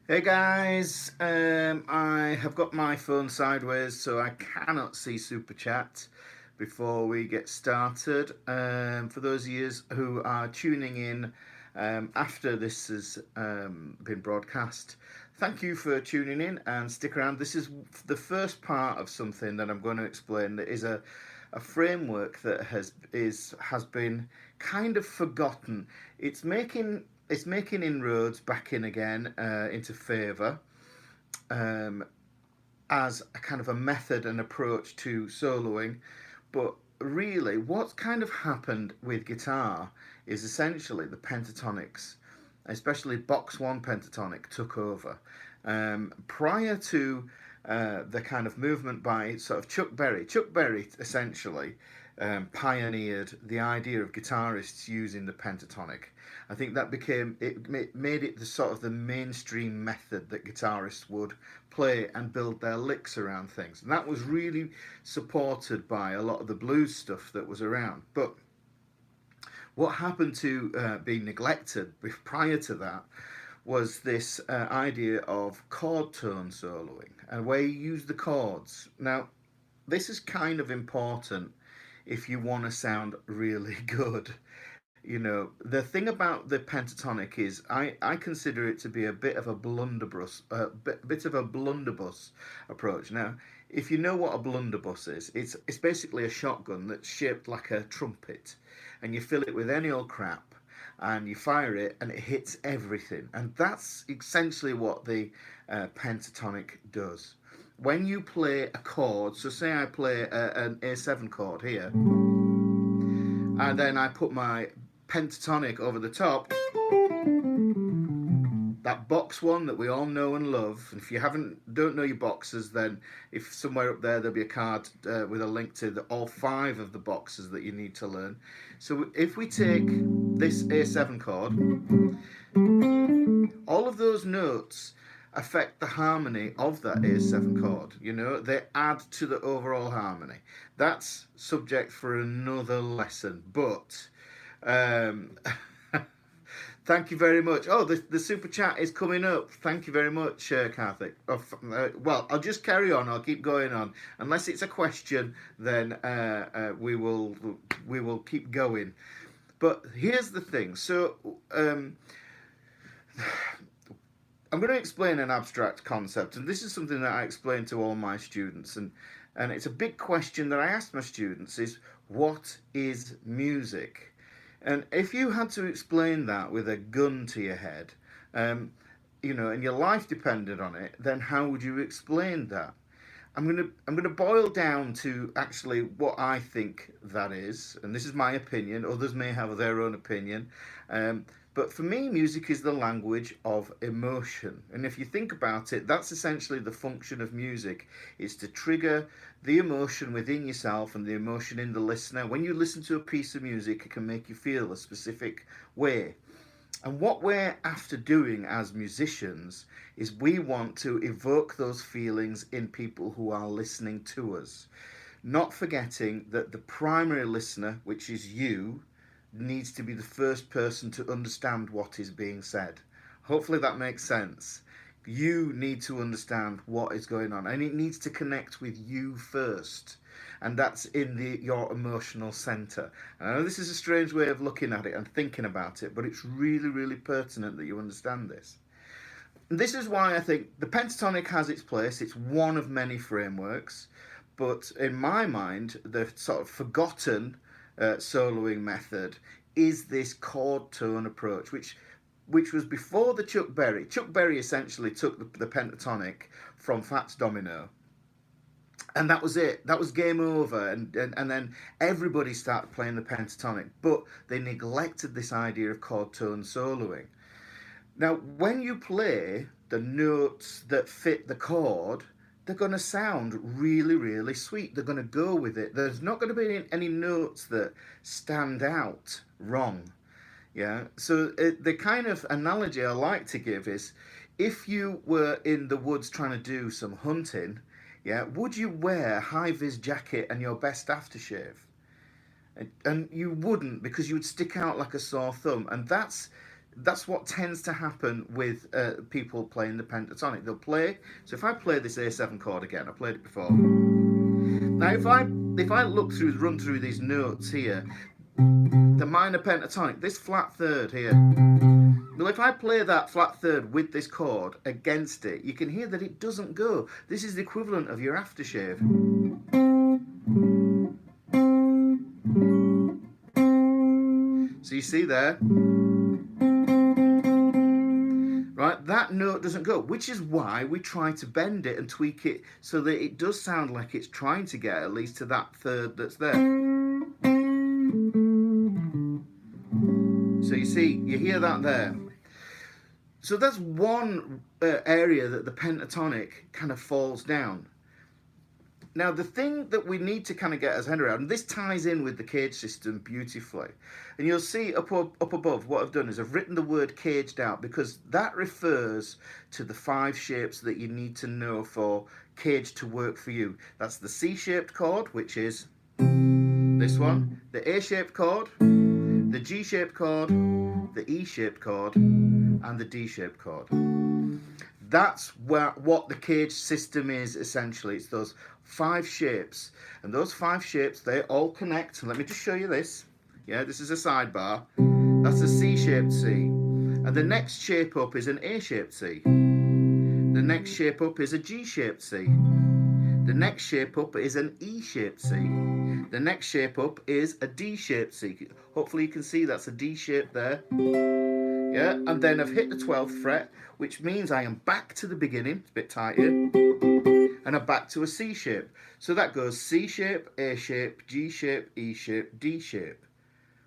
Hey guys, I have got my phone sideways so I cannot see Super Chat before we get started. For those of you who are tuning in after this has been broadcast, thank you for tuning in and stick around. This is the first part of something that I'm going to explain that is a framework that has been kind of forgotten. It's making inroads back in again into favour um, as a kind of a method and approach to soloing. But really, what's kind of happened with guitar is essentially the pentatonics, especially box one pentatonic, took over. Prior to the kind of movement by sort of Chuck Berry. Chuck Berry essentially pioneered the idea of guitarists using the pentatonic. I think that made it the sort of the mainstream method that guitarists would play and build their licks around things, and that was really supported by a lot of the blues stuff that was around. But what happened to be neglected prior to that was this idea of chord tone soloing and where you use the chords. Now, this is kind of important if you want to sound really good. The thing about the pentatonic is I consider it to be a bit of a blunderbuss, bit of a blunderbuss approach. Now, if you know what a blunderbuss is, it's basically a shotgun that's shaped like a trumpet, and you fill it with any old crap, and you fire it, and it hits everything. And that's essentially what the pentatonic does. When you play a chord, so say I play an A7 chord here, and then I put my pentatonic over the top, that box one that we all know and love. And if you don't know your boxes, then if somewhere up there there'll be a card with a link to all five of the boxes that you need to learn. So if we take this A7 chord, all of those notes affect the harmony of that A7 chord. They add to the overall harmony. That's subject for another lesson, but thank you very much. Oh, the super chat is coming up. Thank you very much, Karthik. Well, I'll just carry on. I'll keep going on. Unless it's a question, then we will keep going. But here's the thing. So I'm going to explain an abstract concept, and this is something that I explain to all my students, and it's a big question that I ask my students is, what is music? And if you had to explain that with a gun to your head, and your life depended on it, then how would you explain that? I'm gonna boil down to actually what I think that is, and this is my opinion. Others may have their own opinion, but for me, music is the language of emotion. And if you think about it, that's essentially the function of music: is to trigger the emotion within yourself and the emotion in the listener. When you listen to a piece of music, it can make you feel a specific way. And what we're after doing as musicians is we want to evoke those feelings in people who are listening to us. Not forgetting that the primary listener, which is you, needs to be the first person to understand what is being said. Hopefully that makes sense. You need to understand what is going on, and it needs to connect with you first, and that's in your emotional center. And I know this is a strange way of looking at it and thinking about it, but it's really, really pertinent that you understand this. And this is why I think the pentatonic has its place. It's one of many frameworks, but in my mind, the sort of forgotten soloing method is this chord tone approach, which was before the Chuck Berry. Chuck Berry essentially took the pentatonic from Fats Domino, and that was it. That was game over, and then everybody started playing the pentatonic, but they neglected this idea of chord tone soloing. Now, when you play the notes that fit the chord, they're going to sound really, really sweet. They're going to go with it. There's not going to be any notes that stand out wrong. Yeah. So the kind of analogy I like to give is, if you were in the woods trying to do some hunting, yeah, would you wear a high-vis jacket and your best aftershave? And you wouldn't, because you would stick out like a sore thumb. And That's what tends to happen with people playing the pentatonic. They'll play. So if I play this A7 chord again, I played it before. Now if I run through these notes here, the minor pentatonic, this flat third here. Well, if I play that flat third with this chord against it, you can hear that it doesn't go. This is the equivalent of your aftershave. So you see there, right, that note doesn't go, which is why we try to bend it and tweak it so that it does sound like it's trying to get at least to that third that's there. So you see, you hear that there. So that's one area that the pentatonic kind of falls down. Now, the thing that we need to kind of get our head around, and this ties in with the cage system beautifully, and you'll see up above what I've done is I've written the word caged out because that refers to the 5 shapes that you need to know for cage to work for you. That's the C-shaped chord, which is this one, the A-shaped chord, the G-shaped chord, the E-shaped chord, and the D-shaped chord. That's what the cage system is essentially. It's those 5 shapes, and those 5 shapes, they all connect. Let me just show you this. Yeah, this is a sidebar. That's a C-shaped C, and the next shape up is an A-shaped C. The next shape up is a G-shaped C. The next shape up is an E-shaped C. The next shape up is a D-shaped C. Hopefully you can see that's a D shape there. Yeah, and then I've hit the 12th fret, which means I am back to the beginning. It's a bit tight here. And I'm back to a C shape. So that goes C shape, A shape, G shape, E shape, D shape.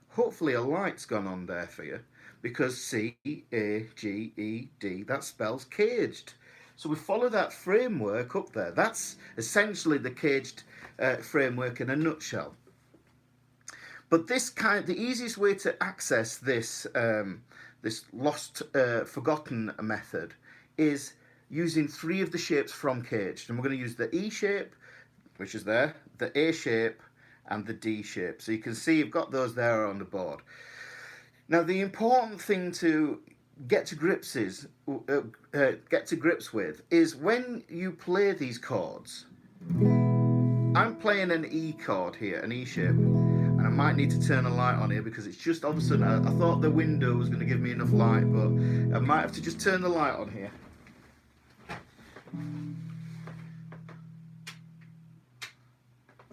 Hopefully a light's gone on there for you, because C, A, G, E, D, that spells caged. So we follow that framework up there. That's essentially the caged framework in a nutshell. But the easiest way to access this this lost, forgotten method is using 3 of the shapes from caged. And we're going to use the E shape, which is there, the A shape, and the D shape. So you can see you've got those there on the board. Now the important thing to get to grips with is when you play these chords. I'm playing an E chord here, an E shape, and I might need to turn a light on here because it's just all of a sudden I thought the window was going to give me enough light, but I might have to just turn the light on here.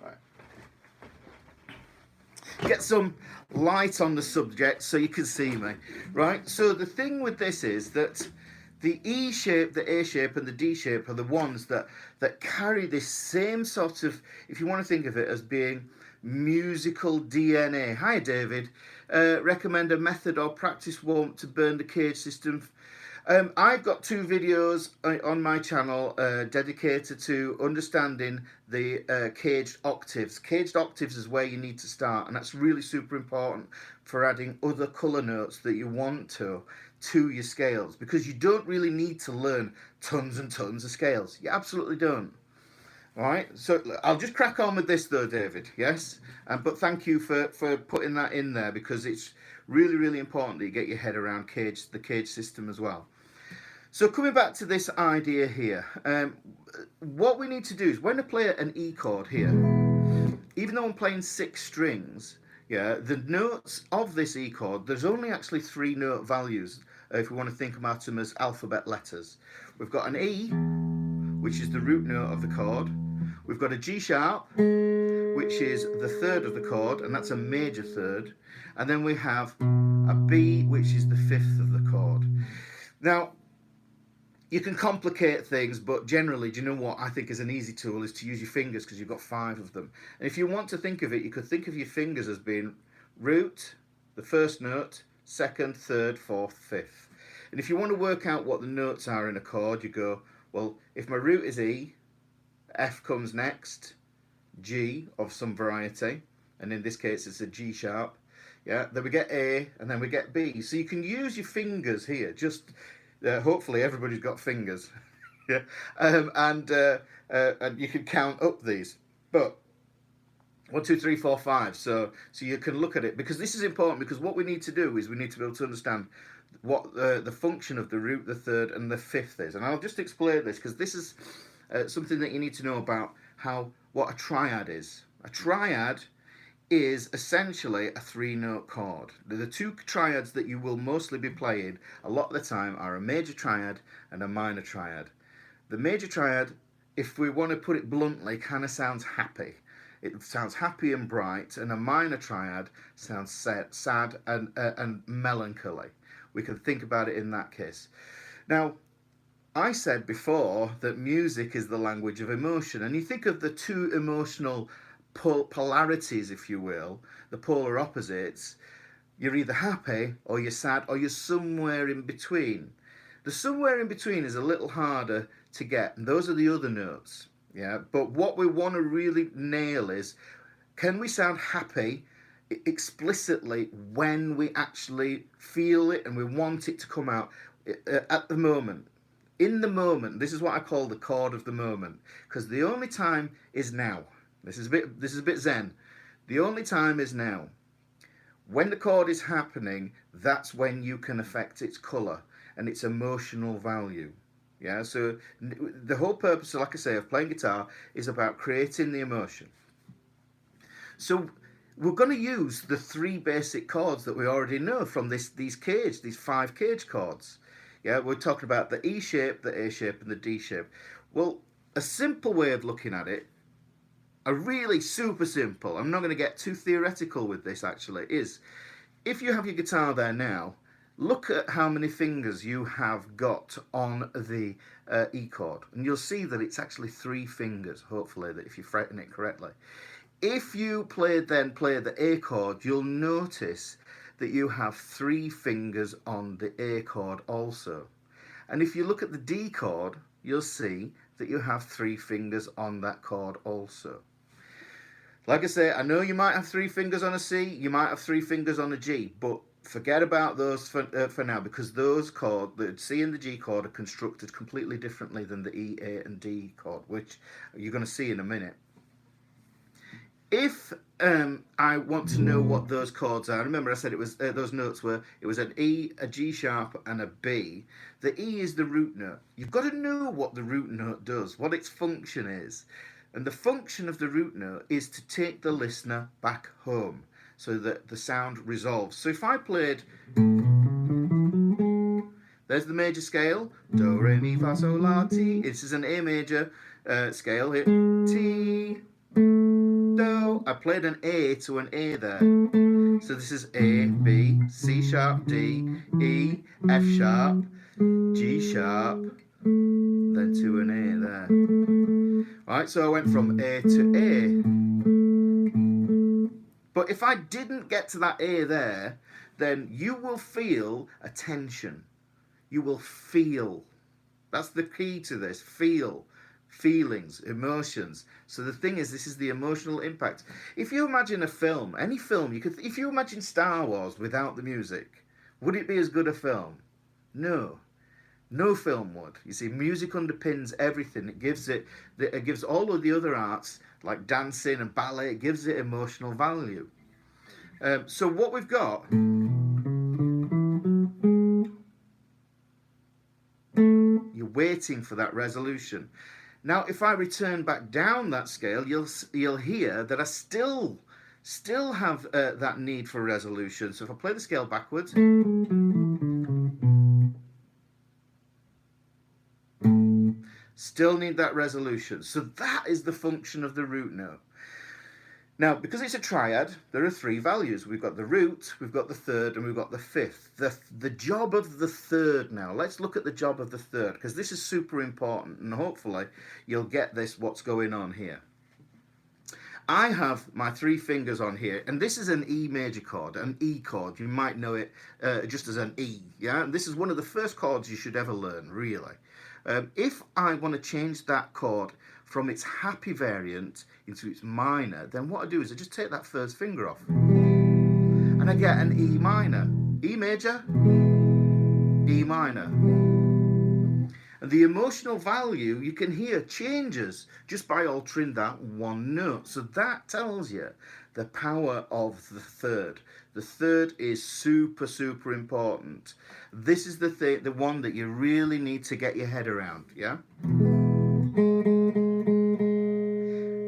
Right. Get some light on the subject so you can see me. Right, so the thing with this is that the E shape, the A shape, and the D shape are the ones that carry this same sort of, if you want to think of it as being musical DNA. Hi David, recommend a method or practice warm to burn the cage system. I've got 2 videos on my channel dedicated to understanding the caged octaves. Caged octaves is where you need to start, and that's really super important for adding other colour notes that you want to your scales, because you don't really need to learn tons and tons of scales. You absolutely don't. Alright, so I'll just crack on with this though, David, yes? But thank you for putting that in there, because it's really, really important that you get your head around the cage system as well. So coming back to this idea here, what we need to do is when I play an E chord here, even though I'm playing 6 strings, yeah, the notes of this E chord, there's only actually 3 note values if we want to think about them as alphabet letters. We've got an E, which is the root note of the chord. We've got a G sharp, which is the 3rd of the chord, and that's a major 3rd. And then we have a B, which is the 5th of the chord. Now, you can complicate things, but generally, do you know what I think is an easy tool is to use your fingers, because you've got 5 of them. And if you want to think of it, you could think of your fingers as being root, the 1st note, 2nd, 3rd, 4th, 5th. And if you want to work out what the notes are in a chord, you go, well, if my root is E, F comes next, G of some variety, and in this case it's a G sharp, yeah, then we get A, and then we get B. So you can use your fingers here, just hopefully everybody's got fingers, yeah, and you can count up these, but 1, 2, 3, 4, 5. So you can look at it, because this is important, because what we need to do is we need to be able to understand what the function of the root, the third, and the fifth is. And I'll just explain this because this is something that you need to know about what a triad is. A triad is essentially a three-note chord. The two triads that you will mostly be playing a lot of the time are a major triad and a minor triad. The major triad, if we want to put it bluntly, kind of sounds happy. It sounds happy and bright, and a minor triad sounds sad and melancholy. We can think about it in that case. Now, I said before that music is the language of emotion, and you think of the two emotional polarities, if you will, the polar opposites. You're either happy or you're sad or you're somewhere in between. The somewhere in between is a little harder to get, and those are the other notes. Yeah, but what we want to really nail is, can we sound happy explicitly when we actually feel it and we want it to come out at the moment? In the moment. This is what I call the chord of the moment, because the only time is now. This is a bit zen. The only time is now. When the chord is happening, that's when you can affect its colour and its emotional value. Yeah, so the whole purpose, like I say, of playing guitar is about creating the emotion. So we're going to use the three basic chords that we already know from these 5 cage chords. Yeah, we're talking about the E shape, the A shape, and the D shape. Well, a simple way of looking at it, a really super simple, I'm not going to get too theoretical with this actually, is if you have your guitar there now, look at how many fingers you have got on the E chord, and you'll see that it's actually 3 fingers, hopefully, that if you're fretting it correctly. If you play the A chord, you'll notice that you have 3 fingers on the A chord also. And if you look at the D chord, you'll see that you have 3 fingers on that chord also. Like I say, I know you might have 3 fingers on a C, you might have 3 fingers on a G, but forget about those for now, because those chords, the C and the G chord, are constructed completely differently than the E, A, and D chord, which you're going to see in a minute. If I want to know what those chords are, remember I said it was those notes were, it was an E, a G sharp, and a B. The E is the root note. You've got to know what the root note does, what its function is. And the function of the root note is to take the listener back home so that the sound resolves. So if I played, there's the major scale, do, re, mi, fa, sol, la, ti. This is an A major scale here, T, do. I played an A to an A there. So this is A, B, C sharp, D, E, F sharp, G sharp, then to an A there. Right, so I went from A to A. But if I didn't get to that A there, then you will feel a tension. You will feel. That's the key to this. Feel. Feelings, emotions. So the thing is, this is the emotional impact. If you imagine a film, any film, if you imagine Star Wars without the music, would it be as good a film? No. No film would. You see, music underpins everything. It gives all of the other arts, like dancing and ballet, it gives it emotional value. So what we've got, you're waiting for that resolution. Now, if I return back down that scale, you'll hear that I still have that need for resolution. So if I play the scale backwards, still need that resolution. So that is the function of the root note. Now, because it's a triad, there are 3 values. We've got the root, we've got the third, and we've got the fifth. The job of the third now. Let's look at the job of the third, because this is super important, and hopefully you'll get what's going on here. I have my 3 fingers on here, and this is an E major chord, an E chord. You might know it just as an E, yeah? And this is one of the first chords you should ever learn, really. If I want to change that chord from its happy variant into its minor, then what I do is I just take that first finger off, and I get an E minor. E major, E minor. And the emotional value you can hear changes just by altering that one note. So that tells you the power of the third. The third is super, super important. This is the one that you really need to get your head around. Yeah.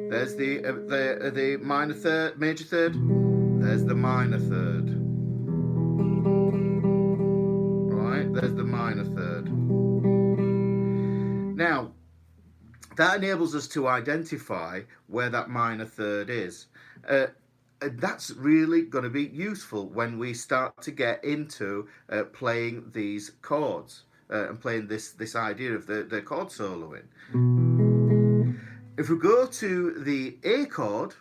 There's the minor third, major third. There's the minor third. Right. There's the minor third. Now, that enables us to identify where that minor third is. That's really going to be useful when we start to get into playing these chords and playing this idea of the chord soloing. If we go to the A chord,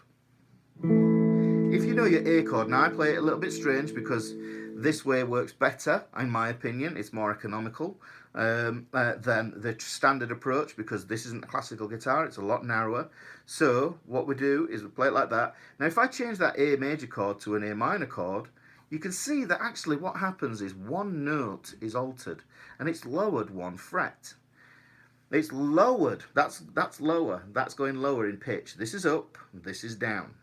if you know your A chord, now I play it a little bit strange because this way works better, in my opinion. It's more economical than the standard approach, because this isn't a classical guitar, it's a lot narrower. So what we do is we play it like that. Now if I change that A major chord to an A minor chord, you can see that actually what happens is one note is altered and it's lowered one fret. It's lowered, that's lower, that's going lower in pitch. This is up, this is down.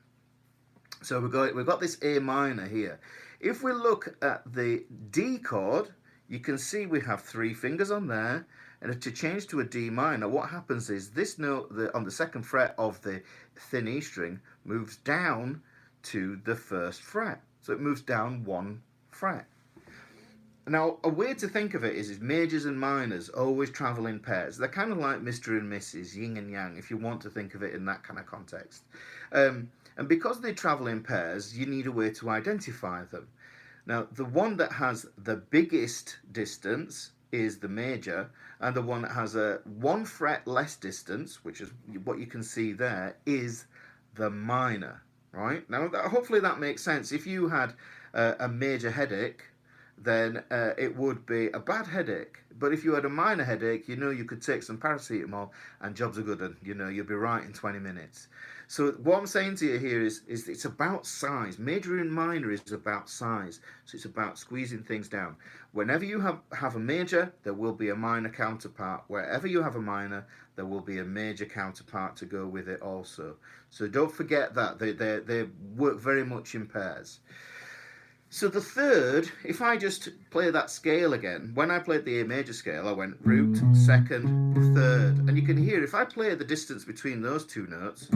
So we've got this A minor here. If we look at the D chord, you can see we have 3 fingers on there, and to change to a D minor, what happens is this note on the 2nd fret of the thin E string moves down to the 1st fret. So it moves down 1 fret. Now, a way to think of it is majors and minors always travel in pairs. They're kind of like Mr. and Mrs., yin and yang, if you want to think of it in that kind of context. And because they travel in pairs, you need a way to identify them. Now, the one that has the biggest distance is the major, and the one that has a 1 fret less distance, which is what you can see there, is the minor, right? Now, hopefully that makes sense. If you had a major headache, then it would be a bad headache. But if you had a minor headache, you know you could take some paracetamol and jobs are good, and you know you'll be right in 20 minutes. So what I'm saying to you here is it's about size. Major and minor is about size. So it's about squeezing things down. Whenever you have a major, there will be a minor counterpart. Wherever you have a minor, there will be a major counterpart to go with it also. So don't forget that. They work very much in pairs. So the third, if I just play that scale again, when I played the A major scale, I went root, 2nd, 3rd. And you can hear, if I play the distance between those 2 notes,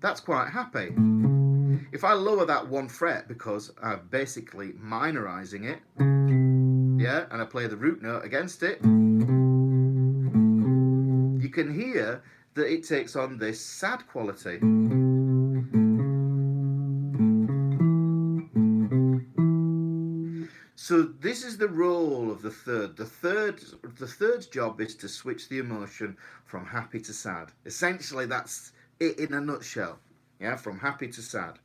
that's quite happy. If I lower that 1 fret, because I'm basically minorizing it, yeah, and I play the root note against it, you can hear that it takes on this sad quality. So this is the role of the third. The third's job is to switch the emotion from happy to sad. Essentially, that's it in a nutshell. Yeah, from happy to sad.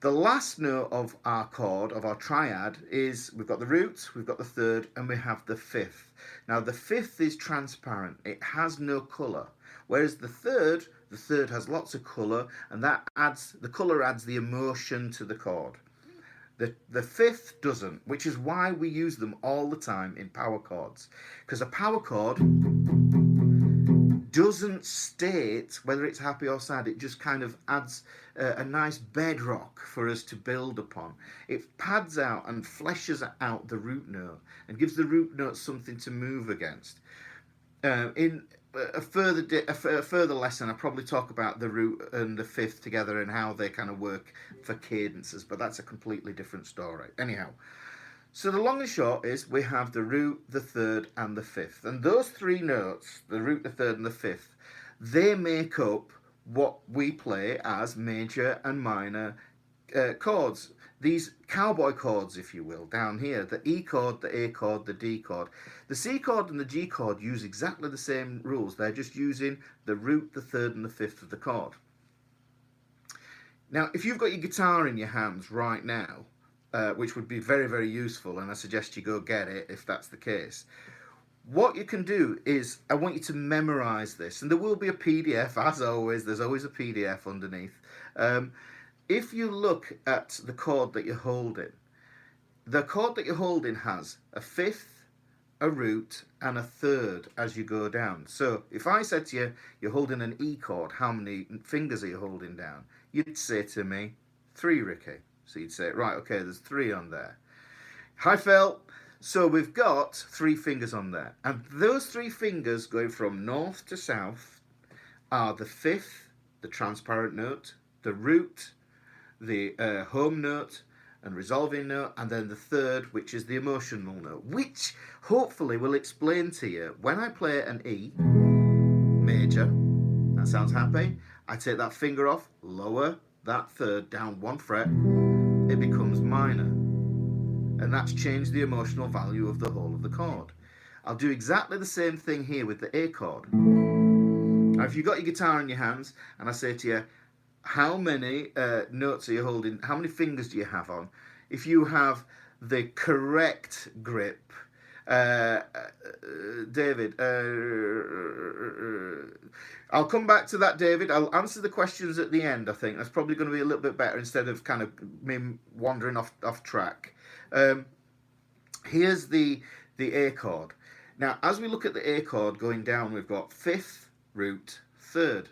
The last note of our chord, of our triad, is we've got the root, we've got the third, and we have the 5th. Now the 5th is transparent. It has no colour. Whereas the third has lots of colour, and the colour adds the emotion to the chord. The 5th doesn't, which is why we use them all the time in power chords. Because a power chord doesn't state whether it's happy or sad. It just kind of adds a nice bedrock for us to build upon. It pads out and fleshes out the root note and gives the root note something to move against. In a further lesson, I probably talk about the root and the 5th together and how they kind of work for cadences, but that's a completely different story. Anyhow, so the long and short is we have the root, the 3rd, and the 5th, and those 3 notes, the root, the 3rd, and the 5th, they make up what we play as major and minor chords. These cowboy chords, if you will, down here, the E chord, the A chord, the D chord. The C chord and the G chord use exactly the same rules. They're just using the root, the 3rd, and the 5th of the chord. Now, if you've got your guitar in your hands right now, which would be very, very useful, and I suggest you go get it if that's the case, what you can do is, I want you to memorize this, and there will be a PDF, as always. There's always a PDF underneath. If you look at the chord that you're holding, the chord that you're holding has a 5th, a root, and a third as you go down. So if I said to you, you're holding an E chord, how many fingers are you holding down? You'd say to me, 3, Ricky. So you'd say, right, okay, there's 3 on there. Hi, Phil. So we've got 3 fingers on there. And those 3 fingers going from north to south are the 5th, the transparent note, the root, the home note and resolving note, and then the 3rd, which is the emotional note, which hopefully will explain to you when I play an E major, that sounds happy, I take that finger off, lower that 3rd down 1 fret, it becomes minor, and that's changed the emotional value of the whole of the chord. I'll do exactly the same thing here with the A chord. Now if you've got your guitar in your hands and I say to you, how many notes are you holding? How many fingers do you have on? If you have the correct grip, David, I'll come back to that, David. I'll answer the questions at the end, I think. That's probably going to be a little bit better instead of kind of me wandering off track. Here's the A chord. Now, as we look at the A chord going down, we've got 5th, root, 3rd.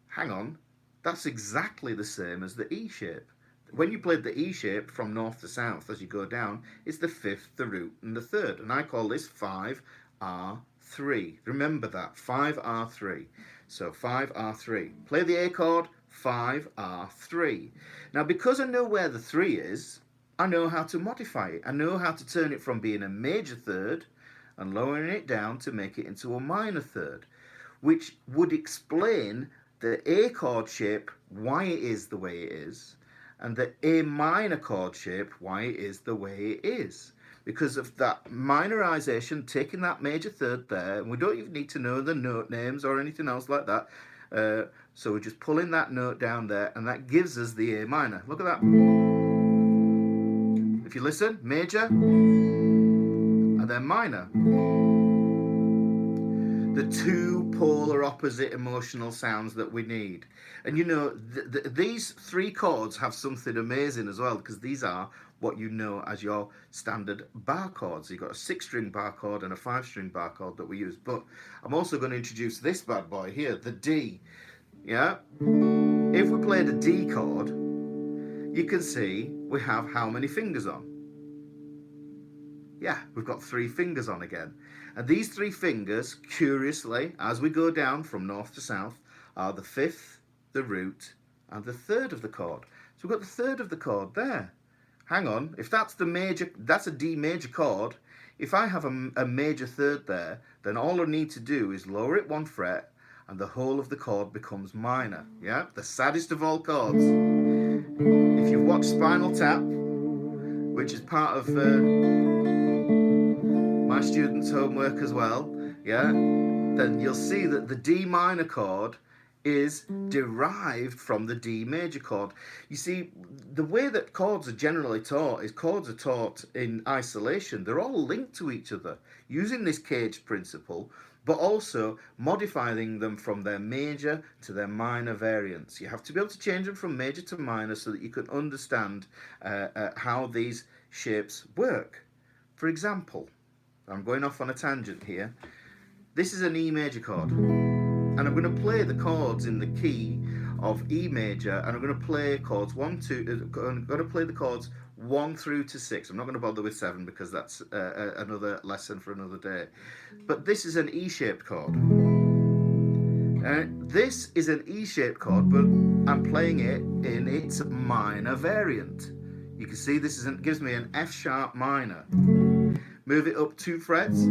Hang on. That's exactly the same as the E shape. When you played the E shape from north to south as you go down, it's the 5th, the root, and the 3rd. And I call this 5R3. Remember that, 5R3. So 5R3. Play the A chord, 5R3. Now because I know where the 3 is, I know how to modify it. I know how to turn it from being a major 3rd and lowering it down to make it into a minor 3rd, which would explain the A chord shape, why it is the way it is, and the A minor chord shape, why it is the way it is. Because of that minorization, taking that major 3rd there, and we don't even need to know the note names or anything else like that. So we're just pulling that note down there, and that gives us the A minor. Look at that. If you listen, major, and then minor. The 2 polar opposite emotional sounds that we need. And you know, these 3 chords have something amazing as well, because these are what you know as your standard bar chords. You've got a 6-string bar chord and a 5-string bar chord that we use. But I'm also going to introduce this bad boy here, the D. Yeah? If we played a D chord, you can see we have how many fingers on? Yeah, we've got 3 fingers on again. And these 3 fingers, curiously, as we go down from north to south, are the 5th, the root, and the 3rd of the chord. So we've got the 3rd of the chord there. Hang on, if that's the major, that's a D major chord. If I have a major 3rd there, then all I need to do is lower it 1 fret, and the whole of the chord becomes minor. Yeah, the saddest of all chords. If you've watched Spinal Tap, which is part of my students' homework as well, yeah, then you'll see that the D minor chord is derived from the D major chord. You see, the way that chords are generally taught is chords are taught in isolation. They're all linked to each other using this cage principle, but also modifying them from their major to their minor variants. You have to be able to change them from major to minor so that you can understand how these shapes work. For example, I'm going off on a tangent here. This is an E major chord, and I'm going to play the chords in the key of E major, and I'm going to play chords 1, 2. I'm going to play the chords 1 through to 6. I'm not going to bother with 7 because that's another lesson for another day. But this is an E-shaped chord. This is an E-shaped chord, but I'm playing it in its minor variant. You can see this gives me an F sharp minor. Move it up 2 frets,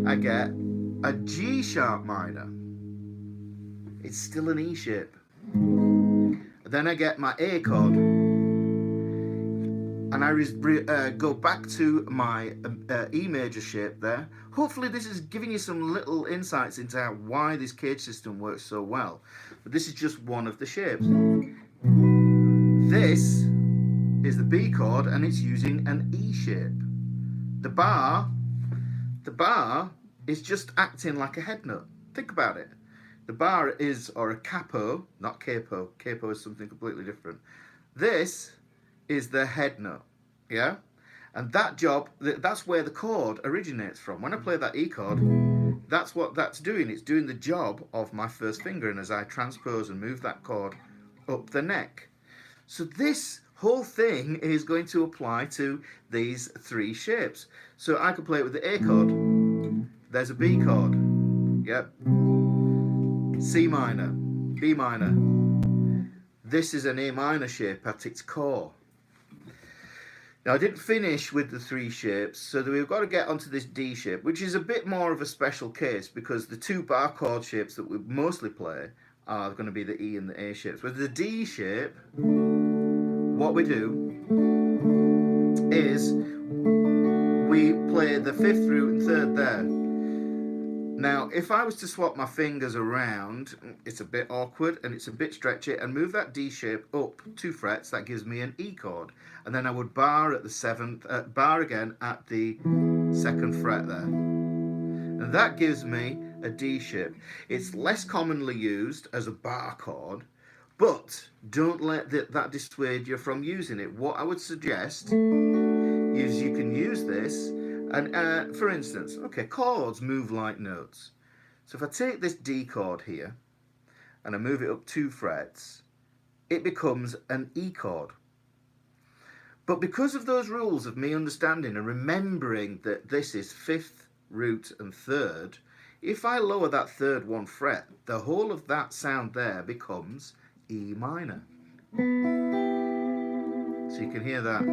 I get a G sharp minor. It's still an E shape. Then I get my A chord, and I go back to my E major shape there. Hopefully this is giving you some little insights into why this cage system works so well. But this is just one of the shapes. This is the B chord, and it's using an E shape. The bar is just acting like a head note. Think about it. The bar is, or a capo, not capo. Capo is something completely different. This is the head note, yeah? And that job, that's where the chord originates from. When I play that E chord, that's what that's doing. It's doing the job of my first finger, and as I transpose and move that chord up the neck. So this whole thing is going to apply to these three shapes. So I could play it with the A chord. There's a B chord. Yep. C minor, B minor. This is an A minor shape at its core. Now I didn't finish with the three shapes, so we've got to get onto this D shape, which is a bit more of a special case because the two bar chord shapes that we mostly play are going to be the E and the A shapes. With the D shape, what we do is we play the fifth root and third there. Now, if I was to swap my fingers around, it's a bit awkward and it's a bit stretchy, and move that D shape up 2 frets, that gives me an E chord. And then I would bar at the 7th, bar again at the 2nd fret there. And that gives me a D shape. It's less commonly used as a bar chord, but don't let that dissuade you from using it. What I would suggest is you can use this. And for instance, okay, chords move like notes. So if I take this D chord here and I move it up 2 frets, it becomes an E chord. But because of those rules of me understanding and remembering that this is 5th, root and 3rd, if I lower that 3rd 1 fret, the whole of that sound there becomes E minor. So you can hear that.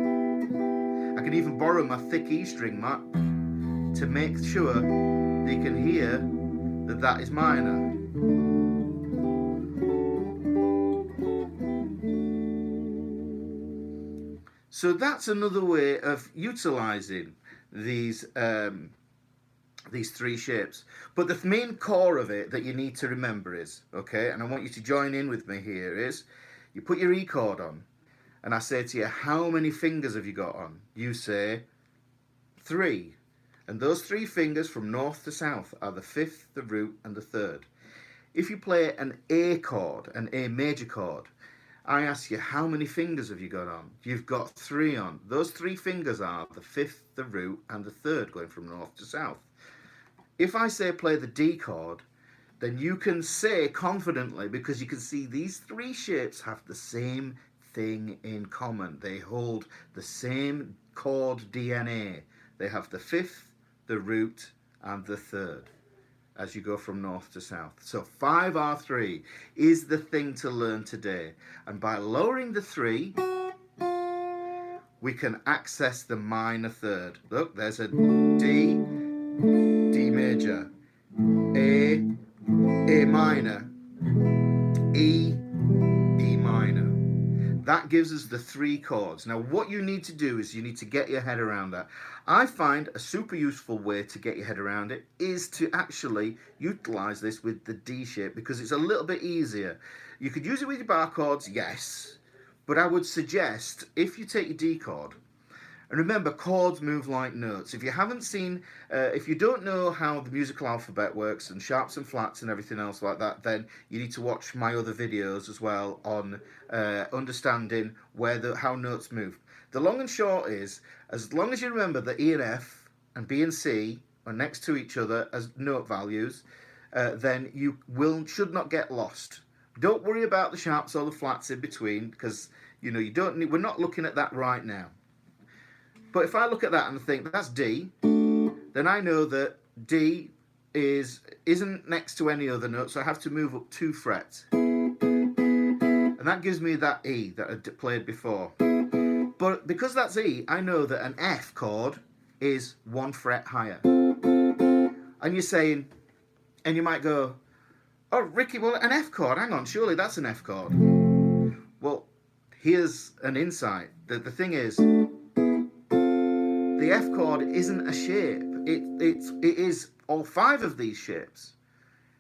I can even borrow my thick E string, Matt, to make sure that you can hear that that is minor. So that's another way of utilizing these three shapes. But the main core of it that you need to remember is, okay, and I want you to join in with me here, is you put your E chord on, and I say to you, how many fingers have you got on? You say 3. And those 3 fingers from north to south are the 5th, the root, and the 3rd. If you play an A chord, an A major chord, I ask you, how many fingers have you got on? You've got 3 on. Those 3 fingers are the 5th, the root, and the 3rd, going from north to south. If I say play the D chord, then you can say confidently, because you can see these 3 shapes have the same thing in common. They hold the same chord DNA. They have the 5th, the root, and the 3rd as you go from north to south. So 5R3 is the thing to learn today. And by lowering the 3, we can access the minor 3rd. Look, there's a D, D major, A minor, E, E minor. That gives us the 3 chords. Now what you need to do is you need to get your head around that. I find a super useful way to get your head around it is to actually utilize this with the D shape, because it's a little bit easier. You could use it with your bar chords, yes, but I would suggest if you take your D chord, and remember, chords move like notes. If you haven't seen, if you don't know how the musical alphabet works and sharps and flats and everything else like that, then you need to watch my other videos as well on understanding how notes move. The long and short is, as long as you remember that E and F and B and C are next to each other as note values, then you should not get lost. Don't worry about the sharps or the flats in between, because you know we're not looking at that right now. But if I look at that and think that's D, then I know that D isn't next to any other note, so I have to move up 2 frets. And that gives me that E that I played before. But because that's E, I know that an F chord is 1 fret higher. And you're saying, and you might go, oh, Ricky, well, an F chord, hang on, surely that's an F chord. Well, here's an insight. The thing is, the F chord isn't a shape. It is all 5 of these shapes.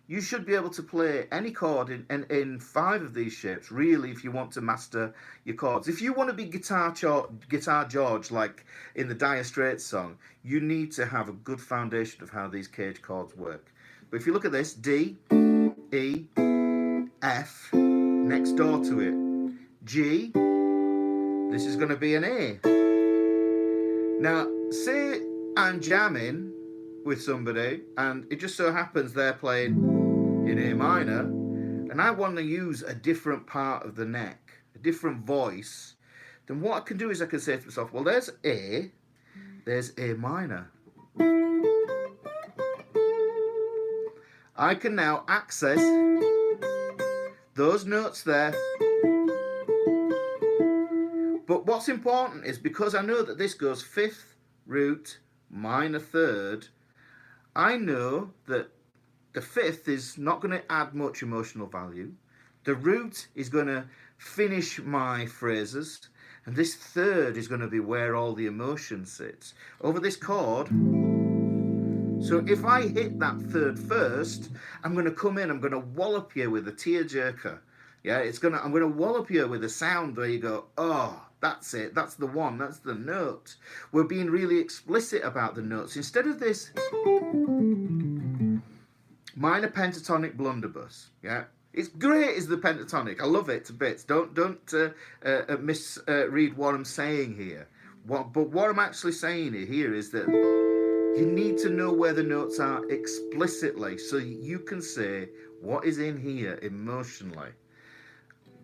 You should be able to play any chord in 5 of these shapes, really, if you want to master your chords. If you want to be Guitar George, like in the Dire Straits song, you need to have a good foundation of how these cage chords work. But if you look at this, D, E, F, next door to it, G, this is going to be an A. Now, say I'm jamming with somebody and it just so happens they're playing in A minor and I want to use a different part of the neck, a different voice, then what I can do is I can say to myself, well, there's A minor. I can now access those notes there. But what's important is because I know that this goes fifth, root, minor third, I know that the fifth is not going to add much emotional value. The root is going to finish my phrases. And this third is going to be where all the emotion sits. Over this chord. So if I hit that third first, I'm going to come in, I'm going to wallop you with a tearjerker. Yeah, I'm going to wallop you with a sound where you go, oh, that's it, that's the one, that's the note. We're being really explicit about the notes. Instead of this minor pentatonic blunderbuss, yeah, it's great as the pentatonic. I love it to bits. Don't misread what I'm saying here. But what I'm actually saying here is that you need to know where the notes are explicitly so you can say what is in here emotionally.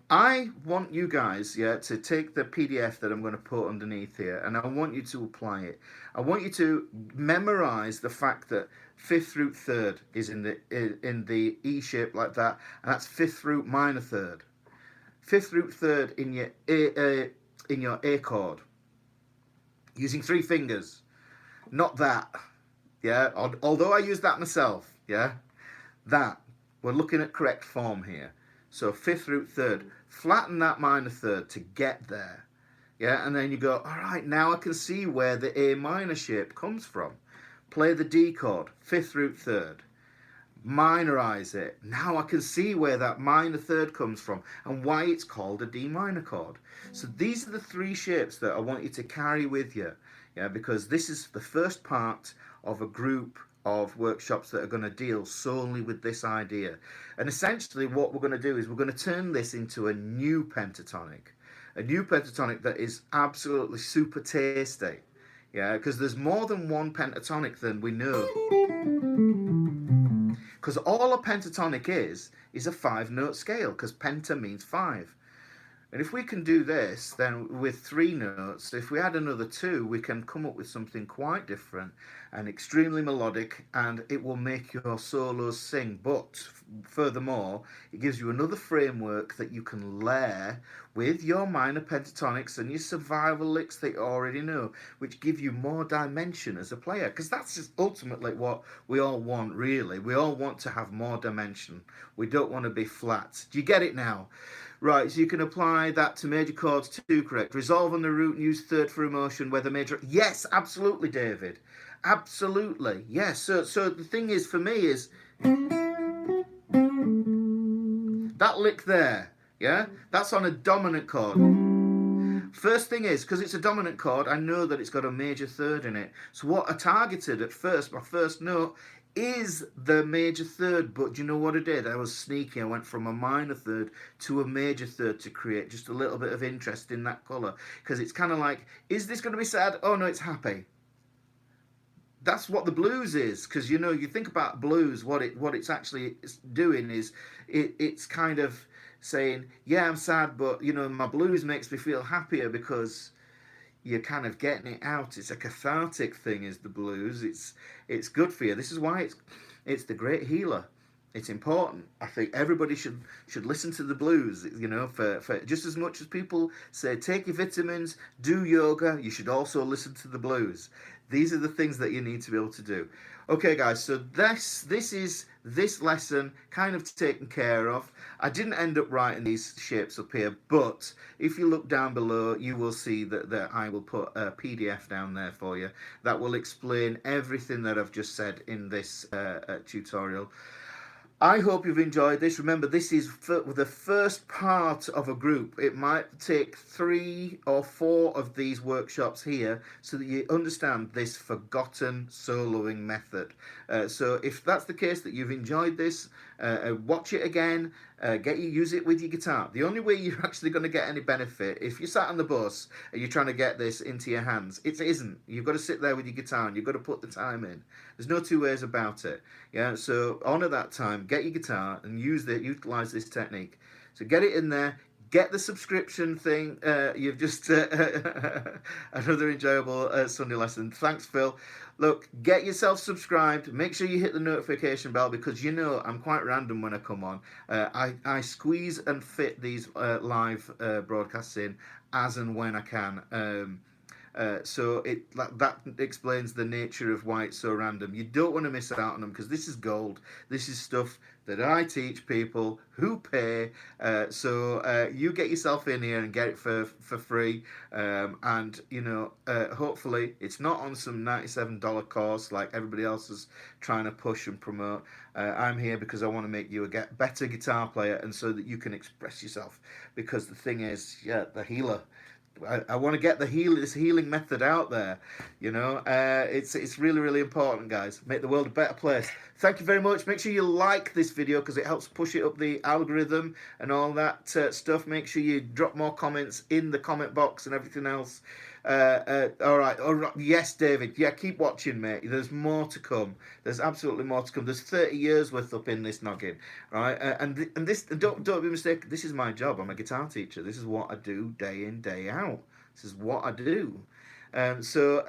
I want you guys, to take the PDF that I'm going to put underneath here, and I want you to apply it. I want you to memorize the fact that fifth root third is in the E shape like that, and that's fifth root minor third. Fifth root third in your A chord, using 3 fingers, not that. Yeah, although I use that myself. Yeah, that we're looking at correct form here. So fifth root third, flatten that minor third to get there. Yeah, and then you go, all right, now I can see where the A minor shape comes from. Play the D chord, fifth root third. Minorize it. Now I can see where that minor third comes from and why it's called a D minor chord. So these are the 3 shapes that I want you to carry with you. Yeah, because this is the first part of a group of workshops that are going to deal solely with this idea. And essentially what we're going to do is we're going to turn this into a new pentatonic that is absolutely super tasty. Yeah, because there's more than one pentatonic than we know. Because all a pentatonic is a 5-note scale, because penta means 5. And if we can do this, then with 3 notes, if we add another 2, we can come up with something quite different and extremely melodic, and it will make your solos sing. But furthermore, it gives you another framework that you can layer with your minor pentatonics and your survival licks that you already know, which give you more dimension as a player. Because that's just ultimately what we all want, really. We all want to have more dimension. We don't want to be flat. Do you get it now? Right, so you can apply that to major chords too, correct? Resolve on the root and use third for emotion, whether major... Yes, absolutely, David. Absolutely, yes. So the thing is, for me, is... that lick there, yeah? That's on a dominant chord. First thing is, because it's a dominant chord, I know that it's got a major third in it. So what I targeted at first, my first note, is the major third. But do you know what I did? I was sneaky. I went from a minor third to a major third to create just a little bit of interest in that colour. Because it's kind of like, is this going to be sad? Oh no, it's happy. That's what the blues is. Because you know, you think about blues, what it's actually doing is it's kind of saying, yeah, I'm sad, but you know, my blues makes me feel happier because you're kind of getting it out. It's a cathartic thing, is the blues. It's good for you. This is why it's the great healer. It's important. I think everybody should listen to the blues, you know, for just as much as people say take your vitamins, do yoga, you should also listen to the blues. These are the things that you need to be able to do. Okay, guys, so this is this lesson kind of taken care of. I didn't end up writing these shapes up here, but if you look down below, you will see that I will put a PDF down there for you that will explain everything that I've just said in this tutorial. I hope you've enjoyed this. Remember, this is the first part of a group. It might take 3 or 4 of these workshops here so that you understand this forgotten soloing method. So if that's the case, that you've enjoyed this, watch it again, Use it with your guitar. The only way you're actually going to get any benefit, if you sat on the bus and you're trying to get this into your hands, it isn't. You've got to sit there with your guitar and you've got to put the time in. There's no two ways about it. Yeah. So honour that time. Get your guitar and utilize this technique. So get it in there. Get the subscription thing. You've just another enjoyable Sunday lesson. Thanks, Phil. Look, get yourself subscribed. Make sure you hit the notification bell because you know I'm quite random when I come on. I squeeze and fit these live broadcasts in as and when I can. So that explains the nature of why it's so random. You don't want to miss out on them because this is gold. This is stuff that I teach people who pay. So you get yourself in here and get it for free. And you know, hopefully it's not on some $97 course like everybody else is trying to push and promote. I'm here because I want to make you a better guitar player, and so that you can express yourself. Because the thing is, yeah, the healer. I want to get this healing method out there. You know, it's really, really important, guys. Make the world a better place. Thank you very much. Make sure you like this video because it helps push it up the algorithm and all that stuff. Make sure you drop more comments in the comment box and everything else. All right. Yes, David. Yeah, keep watching, mate. There's more to come. There's absolutely more to come. There's 30 years worth up in this noggin, right? And this, don't be mistaken. This is my job. I'm a guitar teacher. This is what I do day in, day out. This is what I do. So